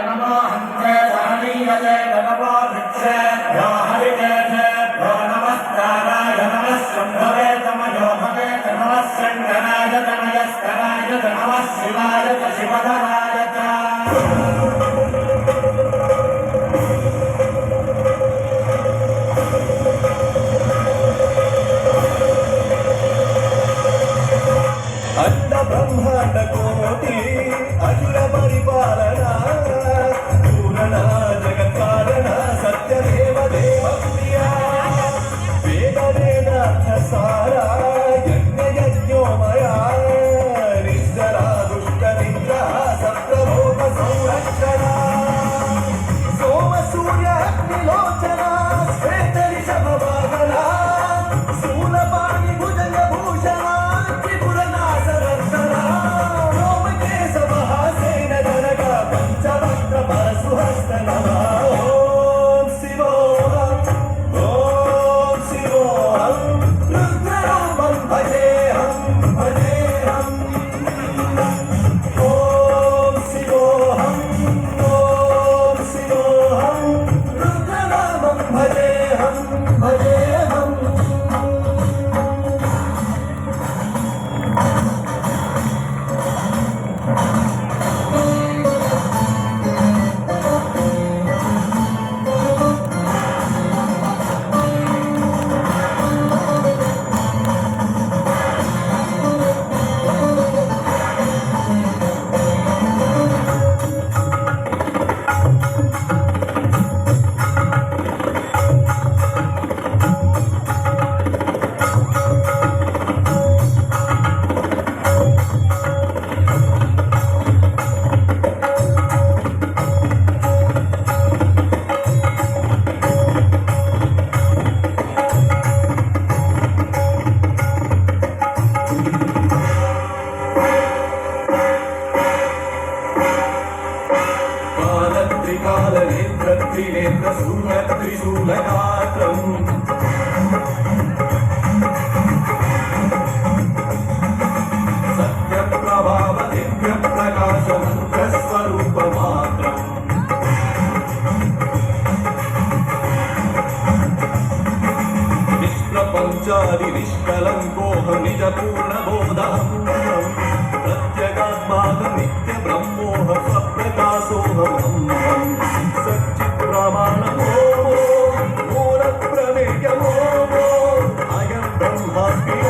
नमो हन्ते सहनीयते नमो भिक्षेभ्यो हरिकेशेभ्यो नमस्काराय नमः शम्भवे तमयो भवे नमः शङ्कराय तमयस्कराय नमः शिवाय शिवधराय अंड ब्रह्मांड कोटि अखिल परिपालना पूर्ण जगत्कारण सत्यदेव देव प्रिया वेद वेदार्थ सारा यज्ञ यज्ञोमया निश्चरा दुष्ट निग्रह सप्तलोक संरक्षणा सोम सूर्य अग्निलोचना श्वेत ऋषभ वाहना शूलपाणि भुजंग भूषणा त्रिनेत्र सूर्य त्रिशूलगात्रम् सत्यप्रभाव दिव्य प्रकाश मंत्रस्वरूप मात्रम् निष्प्रपञ्चादि निष्कलङ्कोऽहं निजपूर्णबोधहम् प्रत्यगात्माहं नित्य ब्रह्मोऽहं स्वप्रकाशोऽहम् मूल प्रमेयमो अयं ब्रह्मास्मि